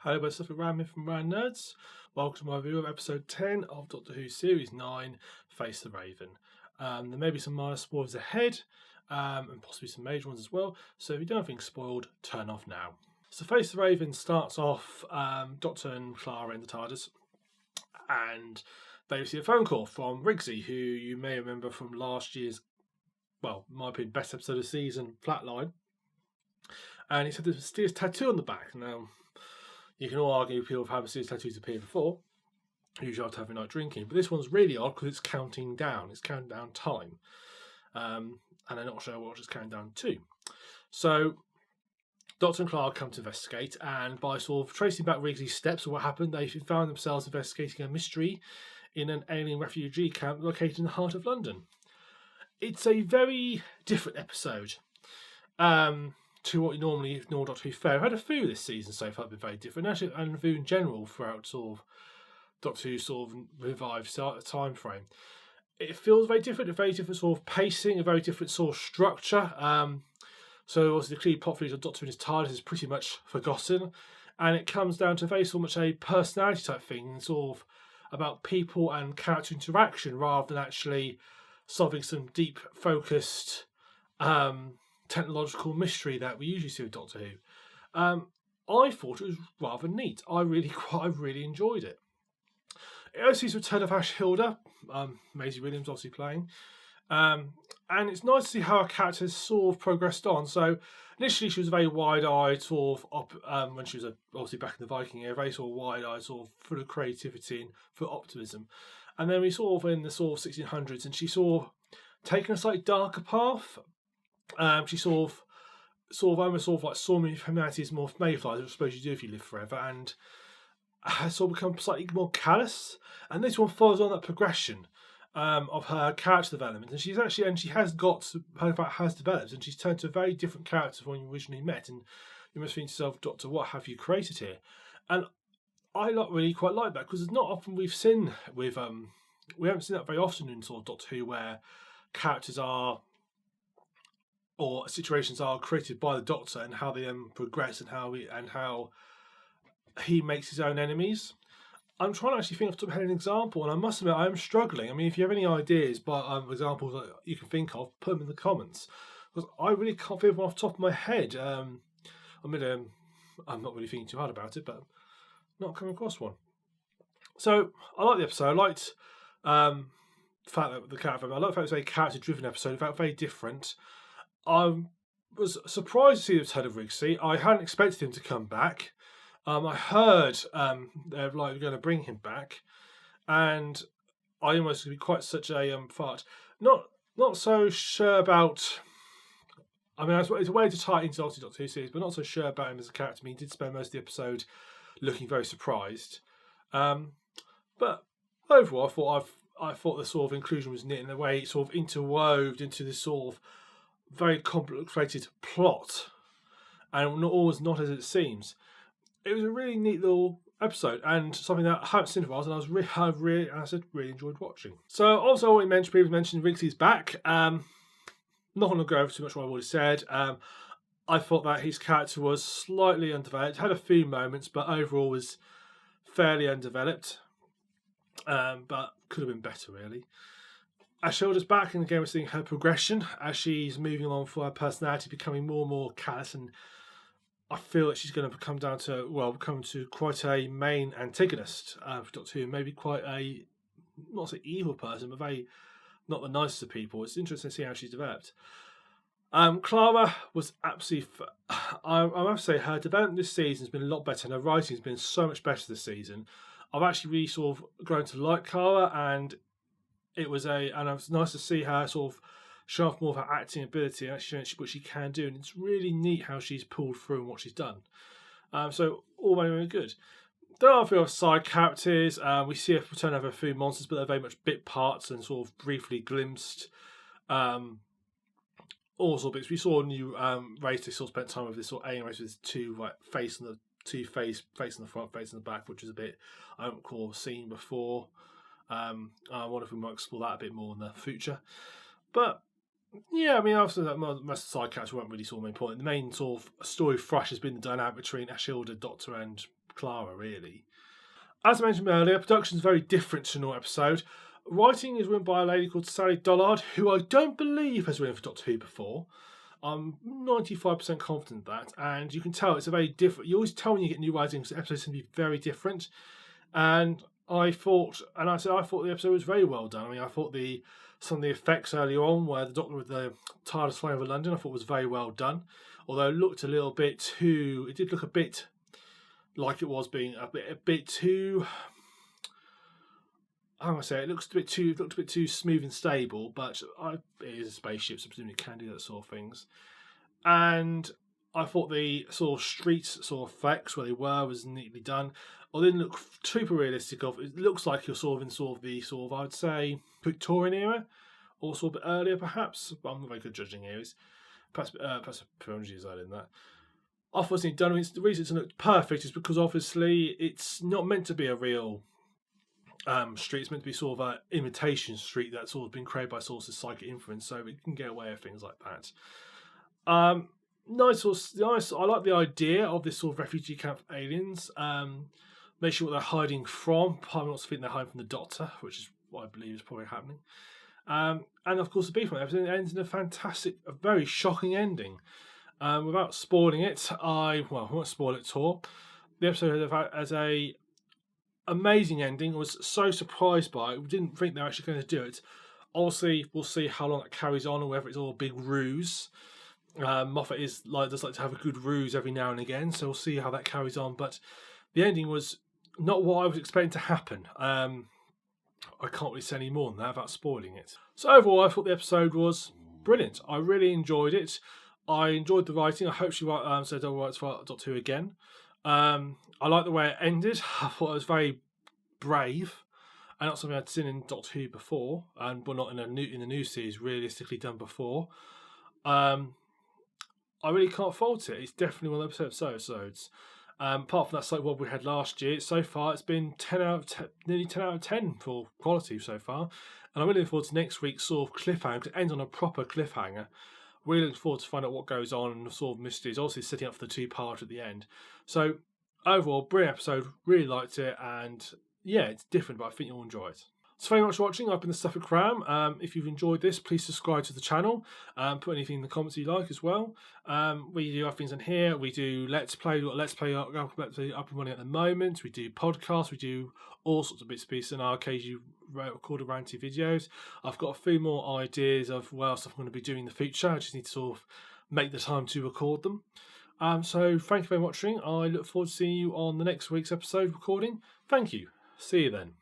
Hello, TheSuffolkRam here from Ran Nerds. Welcome to my review of episode 10 of Doctor Who Series 9, Face the Raven. There may be some minor spoilers ahead, and possibly some major ones as well, so if you don't have things spoiled, turn off now. So Face the Raven starts off Doctor and Clara in the TARDIS, and they receive a phone call from Rigsy, who you may remember from last year's, well, in my opinion, best episode of the season, Flatline. And he said there's a mysterious tattoo on the back. Now, you can all argue people have had mysterious tattoos appear before, usually after having a night drinking, but this one's really odd because it's counting down. It's counting down time. And I'm not sure what it's counting down to. So, Doctor and Clara come to investigate, and by sort of tracing back Rigsy's steps of what happened, they found themselves investigating a mystery in an alien refugee camp located in the heart of London. It's a very different episode to what you normally ignore Doctor Who fare. I've had a few this season so far that have been very different, actually, and Who in general throughout sort of Doctor Who sort of revived time frame. It feels very different, a very different sort of pacing, a very different sort of structure. So obviously the clear plot feature of Doctor in his TARDIS is pretty much forgotten, and it comes down to very so much a personality type thing, sort of about people and character interaction rather than actually solving some deep focused technological mystery that we usually see with Doctor Who. I thought it was rather neat. I really enjoyed it. It also sees the return of Ashildr, Maisie Williams obviously playing, and it's nice to see how her character has sort of progressed on. So initially she was very wide-eyed, sort of when she was obviously back in the Viking era, very sort of wide-eyed, sort of full of creativity and full of optimism. And then we sort of in the sort of 1600s, and she sort of taken a slightly darker path. She sort of almost sort of like saw humanity as more mayflies, I suppose you do if you live forever, and has sort of become slightly more callous. And this one follows on that progression of her character development, and she has developed, and she's turned to a very different character from when you originally met. And you must think to yourself, Doctor, what have you created here? And I really quite like that, because it's not often we've seen with we haven't seen that very often in sort of Doctor Who, where characters are or situations are created by the Doctor and how they progress and how he makes his own enemies. I'm trying to actually think of an example, and I must admit I am struggling. I mean, if you have any ideas, examples that you can think of, put them in the comments, because I really can't think of one off the top of my head. I'm not really thinking too hard about it, but not coming across one. So I like the episode. I liked the fact that the character. I like the fact it was a very character-driven episode. It felt very different. I was surprised to see the return of Rigsy. I hadn't expected him to come back. I heard they're going to bring him back, and I almost be quite such a fart. Not so sure about. I mean, it's a way to tie it into Doctor Who series, but not so sure about him as a character. I mean, he did spend most of the episode looking very surprised. But overall, I thought the sort of inclusion was neat in the way it sort of interwoved into this sort of very complicated plot, and not always not as it seems. It was a really neat little episode, and something that I haven't seen for a while, and I really enjoyed watching. So also I already mentioned Rigsy's back. Not going to go over too much what I've already said. I thought that his character was slightly undeveloped, had a few moments, but overall was fairly undeveloped. But could have been better, really. Ashildr's back, and again we're seeing her progression as she's moving along for her personality, becoming more and more callous, and I feel that she's going to come to quite a main antagonist for Doctor Who, maybe quite a, not say evil person, but very not the nicest of people. It's interesting to see how she's developed. Clara was absolutely. I have to say her development this season has been a lot better, and her writing has been so much better this season. I've actually really sort of grown to like Clara, and it was nice to see her sort of show off more of her acting ability and actually what she can do, and it's really neat how she's pulled through and what she's done. So all very good. There are a few other side characters. We see a return of a few monsters, but they're very much bit parts and sort of briefly glimpsed. All sort of bits. We saw a new race. They sort of spent time with this sort of alien race with two face on the front, face on the back, which is a bit I don't recall seeing before. I wonder if we might explore that a bit more in the future. But yeah, I mean, obviously, most of the side characters weren't really sort of main point. The main sort of story thrush has been the dynamic between Ashildr, Doctor, and Clara, really. As I mentioned earlier, production is very different to an normal episode. Writing is written by a lady called Sally Dollard, who I don't believe has written for Doctor Who before. I'm 95% confident of that, and you can tell it's a very different. You always tell when you get new writing because the episode's going to be very different. And I thought the episode was very well done. I mean, I thought some of the effects earlier on, where the Doctor with the TARDIS flying over London, I thought was very well done. Although it looked a little bit too, it did look a bit like it was being a bit too. How am I say? It looked a bit too smooth and stable, but it is a spaceship, so presumably it can do that sort of things. And I thought the sort of street sort of effects where they were was neatly done. Although it didn't look super realistic. It looks like you're sort of in the I would say Victorian era, or sort of a bit earlier perhaps. But I'm not very good judging eras. Perhaps a few hundred years earlier than that. I thought it done. The reason it looked perfect is because obviously it's not meant to be a real street. It's meant to be sort of an imitation street that's sort of been created by sources of psychic inference, so it can get away with things like that. Nice. I like the idea of this sort of refugee camp of aliens. Make sure what they're hiding from. I'm not thinking they're hiding from the Doctor, which is what I believe is probably happening. And of course, the beef episode ends in a very shocking ending. Without spoiling it, I won't spoil it at all. The episode has a amazing ending. I was so surprised by it. We didn't think they were actually going to do it. Obviously, we'll see how long it carries on, or whether it's all a big ruse. Moffat does like to have a good ruse every now and again, so we'll see how that carries on. But the ending was not what I was expecting to happen. I can't really say any more than that without spoiling it. So overall, I thought the episode was brilliant. I really enjoyed it. I enjoyed the writing. I hope she said I'll write for Doctor Who again. I like the way it ended. I thought it was very brave, and not something I'd seen in Doctor Who before, and but not in the new series realistically done before. I really can't fault it. It's definitely one of those episodes. Apart from that slight wobble we had last year, so far it's been nearly 10 out of 10 for quality so far. And I'm really looking forward to next week's sort of cliffhanger, because it ends on a proper cliffhanger. Really looking forward to find out what goes on and the sort of mysteries. Obviously setting up for the 2-part at the end. So overall, brilliant episode. Really liked it, and yeah, it's different, but I think you'll enjoy it. So very much for watching. I've been TheSuffolkRam. If you've enjoyed this, please subscribe to the channel. Put anything in the comments you like as well. We do other things on here. We do Let's Play. We've got Let's Play up and running at the moment. We do podcasts. We do all sorts of bits and pieces. And I'll occasionally record ranty videos. I've got a few more ideas of what else I'm going to be doing in the future. I just need to sort of make the time to record them. So thank you very much for watching. I look forward to seeing you on the next week's episode recording. Thank you. See you then.